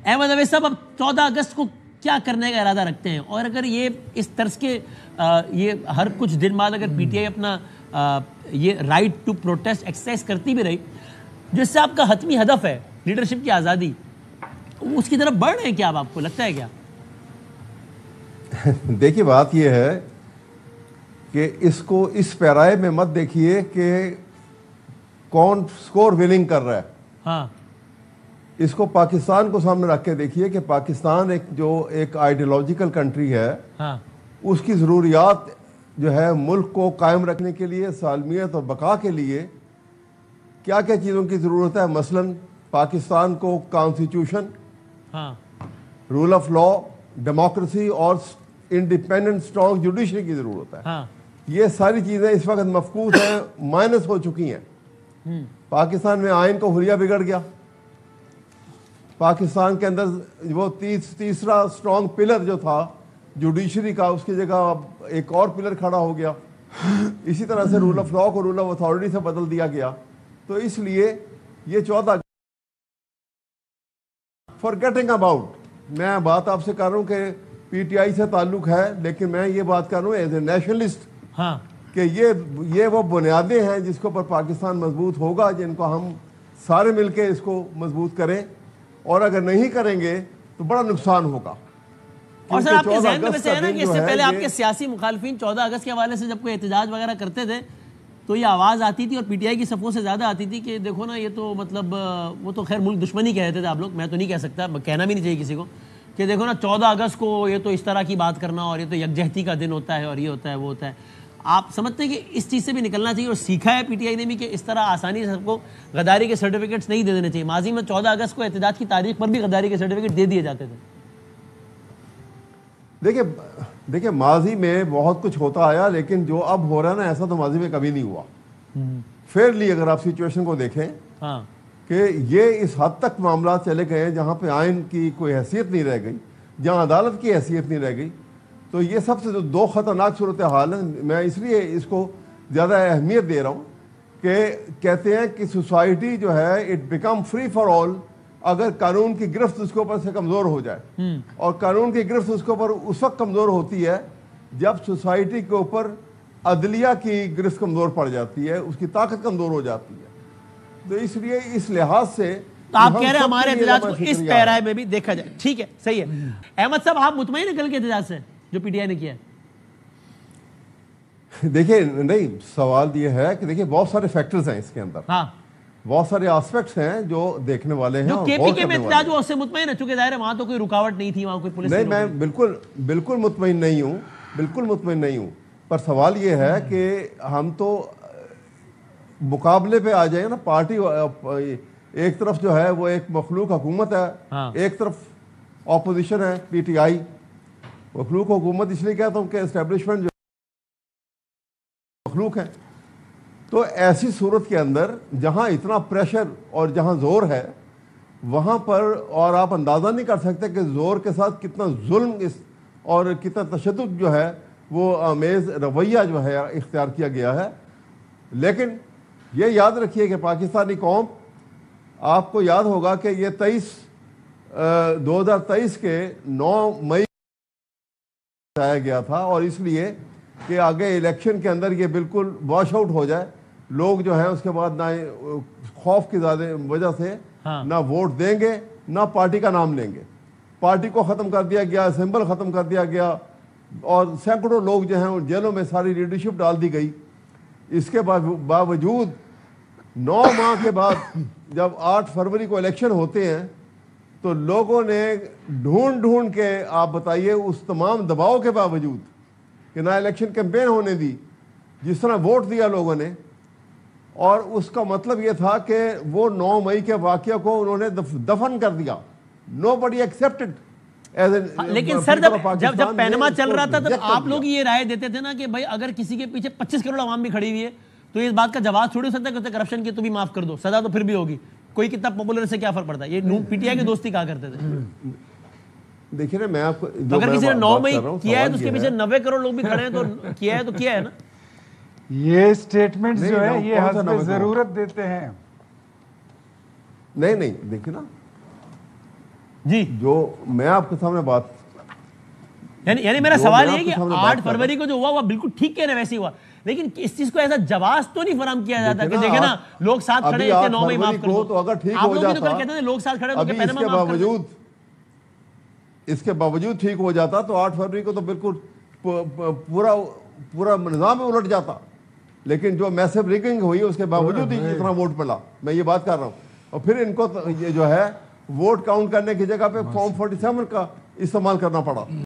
احمد اویس صاحب اب 14 اگست کو کیا کرنے کا ارادہ رکھتے ہیں؟ اور اگر یہ اس طرز کے یہ ہر کچھ دن بعد اگر پی ٹی آئی اپنا یہ رائٹ ٹو پروٹیسٹ ایکسرسائز کرتی بھی رہی، جو اس سے آپ کا حتمی ہدف ہے لیڈرشپ کی آزادی، اس کی طرف بڑھ رہے ہیں کیا اب آپ کو لگتا ہے کیا؟ دیکھیے بات یہ ہے کہ اس کو اس پیرائے میں مت دیکھیے کہ کون سکور وننگ کر رہا ہے. ہاں، اس کو پاکستان کو سامنے رکھ کے دیکھیے کہ پاکستان ایک آئیڈیالوجیکل کنٹری ہے. ہاں، اس کی ضروریات جو ہے ملک کو قائم رکھنے کے لیے، سالمیت اور بقا کے لیے کیا کیا چیزوں کی ضرورت ہے. مثلا پاکستان کو کانسٹیٹیوشن، ہاں، رول آف لا، ڈیموکریسی اور انڈیپینڈنٹ اسٹرانگ جوڈیشری کی ضرورت ہے. ہاں، یہ ساری چیزیں اس وقت مفقود ہیں، مائنس ہو چکی ہیں. پاکستان میں آئین کو حلیہ بگڑ گیا. پاکستان کے اندر وہ تیسرا اسٹرانگ پلر جو تھا جوڈیشری کا، اس کی جگہ اب ایک اور پلر کھڑا ہو گیا. اسی طرح سے رول آف لا کو رول آف اتھارٹی سے بدل دیا گیا. تو اس لیے یہ 14 فارگیٹنگ اباؤٹ، میں بات آپ سے کر رہا ہوں کہ پی ٹی آئی سے تعلق ہے، لیکن میں یہ بات کر رہا ہوں ایز اے نیشنلسٹ ہاں، کہ یہ وہ بنیادیں ہیں جس کے اوپر پاکستان مضبوط ہوگا، جن کو ہم سارے مل کے اس کو مضبوط کریں. اور اگر نہیں کریں گے تو بڑا نقصان ہوگا. اور سر آپ کے ذہن میں ویسے ہے نا کہ اس سے پہلے آپ کے سیاسی مخالفین 14 اگست کے حوالے سے جب کوئی احتجاج وغیرہ کرتے تھے تو یہ آواز آتی تھی، اور پی ٹی آئی کی صفوں سے زیادہ آتی تھی کہ دیکھو نا یہ تو مطلب وہ تو خیر ملک دشمنی کہتے تھے آپ لوگ، میں تو نہیں کہہ سکتا، کہنا بھی نہیں چاہیے کسی کو، کہ دیکھو نا 14 اگست کو یہ تو اس طرح کی بات کرنا، اور یہ تو یکجہتی کا دن ہوتا ہے، اور یہ ہوتا ہے وہ ہوتا ہے. آپ سمجھتے ہیں کہ اس چیز سے بھی نکلنا چاہیے، اور سیکھا ہے پی ٹی آئی نے بھی کہ اس طرح آسانی سے سب کو غداری کے سرٹیفکیٹس نہیں دے دینے چاہیے؟ ماضی میں 14 اگست کو احتجاج کی تاریخ پر بھی غداری کے سرٹیفکیٹ دے دیے جاتے تھے. دیکھیں ماضی میں بہت کچھ ہوتا آیا، لیکن جو اب ہو رہا ہے نا ایسا تو ماضی میں کبھی نہیں ہوا. فیئرلی اگر آپ سچویشن کو دیکھیں کہ یہ اس حد تک معاملات چلے گئے ہیں جہاں پہ آئین کی کوئی حیثیت نہیں رہ گئی، جہاں عدالت کی حیثیت نہیں رہ گئی، تو یہ سب سے دو خطرناک صورتحال ہیں. میں اس لیے اس کو زیادہ اہمیت دے رہا ہوں کہ کہتے ہیں کہ سوسائٹی جو ہے it become free for all اگر قانون کی گرفت اس کے اوپر سے کمزور ہو جائے. اور قانون کی گرفت اس کے اوپر اس وقت کمزور ہوتی ہے جب سوسائٹی کے اوپر عدلیہ کی گرفت کمزور پڑ جاتی ہے، اس کی طاقت کمزور ہو جاتی ہے. تو اس لیے اس لحاظ سے آپ کہہ رہے ہیں ہمارے احتجاج کو اس پیرائے میں بھی دیکھا جائے. ٹھیک ہے، صحیح ہے. احمد صاحب آپ مطمئن ہیں کل کے احتجاج سے جو پی ٹی آئی نے کیا ہے؟ دیکھیں نہیں، سوال یہ ہے کہ دیکھیں بہت سارے فیکٹرز ہیں اس کے اندر، بہت سارے آسپیکٹس ہیں جو دیکھنے والے ہیں. جو کے پی کے میں احتجاج ہوا اس سے مطمئن ہے؟ چونکہ ظاہر ہے وہاں تو کوئی رکاوٹ نہیں تھی، وہاں کوئی پولیس نہیں. میں بالکل مطمئن نہیں ہوں، بالکل مطمئن نہیں ہوں. پر سوال یہ ہے کہ ہم تو مقابلے پہ آ جائیں نا. پارٹی ایک طرف جو ہے وہ ایک مخلوق حکومت ہے، ایک طرف اپوزیشن ہے پی ٹی آئی. مخلوق حکومت اس لیے کہتا ہوں کہ اسٹیبلشمنٹ جو مخلوق ہے. تو ایسی صورت کے اندر جہاں اتنا پریشر اور جہاں زور ہے وہاں پر، اور آپ اندازہ نہیں کر سکتے کہ زور کے ساتھ کتنا ظلم اور کتنا تشدد جو ہے وہ آمیز رویہ جو ہے اختیار کیا گیا ہے. لیکن یہ یاد رکھیے کہ پاکستانی قوم، آپ کو یاد ہوگا کہ یہ 2023 کے 9 مئی آیا گیا تھا، اور اس لیے کہ آگے الیکشن کے اندر یہ بالکل واش آؤٹ ہو جائے. لوگ جو ہیں اس کے بعد نہ خوف کی زیادہ وجہ سے نہ ووٹ دیں گے نہ پارٹی کا نام لیں گے. پارٹی کو ختم کر دیا گیا، سمبل ختم کر دیا گیا، اور سینکڑوں لوگ جو ہیں جیلوں میں ساری لیڈرشپ ڈال دی گئی. اس کے باوجود 9 ماہ کے بعد جب 8 فروری کو الیکشن ہوتے ہیں تو لوگوں نے ڈھونڈ کے، آپ بتائیے، اس تمام دباؤ کے باوجود کہ نہ الیکشن کیمپین ہونے دی، جس طرح ووٹ دیا لوگوں نے. اور اس کا مطلب یہ تھا کہ وہ 9 مئی کے واقعہ کو انہوں نے دفن کر دیا. Nobody accepted. لیکن سر جب پینما چل رہا تھا تب آپ لوگ یہ رائے دیتے تھے نا کہ بھائی اگر کسی کے پیچھے 25 کروڑ عوام بھی کھڑی ہوئی ہے تو اس بات کا جواز چھوڑ سکتا ہے کہ کرپشن کی تو بھی معاف کر دو، سزا تو پھر بھی ہوگی، کوئی کتنا پاپولر سے کیا فرق پڑتا ہے. یہ پی ٹی آئی کی دوستی کہا کرتے تھے. دیکھیے نا، میں آپ کو اگر کسی نے 9 مئی کیا ہے تو اس کے پیچھے 90 کروڑ لوگ بھی کھڑے ہیں تو کیا ہے تو کیا ہے نا. یہ سٹیٹمنٹ جو ہے یہ حسب ضرورت دیتے ہیں. نہیں دیکھیں نا، جی جو میں آپ کے سامنے بات یعنی میرا سوال یہ ہے کہ 8 فروری کو جو ہوا وہ بالکل ٹھیک کہنے ویسے ہوا، لیکن اس چیز کو ایسا جواز تو نہیں فراہم کیا جاتا کہ دیکھیں نا لوگ ساتھ کھڑے ہیں 9 مئی معاف کر دو، تو اگر ٹھیک آپ ہو لوگ بھی تو جاتا کل کہتے ہیں لوگ ساتھ کھڑے ہیں تو ابھی پینما معاف کر دو۔ اس کے باوجود ٹھیک ہو جاتا تو 8 فروری کو تو بالکل پورا نظام الٹ جاتا، لیکن جو میسو ریگنگ ہوئی اس کے باوجود ہی اتنا ووٹ ملا، میں یہ بات کر رہا ہوں۔ اور پھر ان کو یہ جو ہے ووٹ کاؤنٹ کرنے کی جگہ پہ فارم 47 کا استعمال کرنا پڑا۔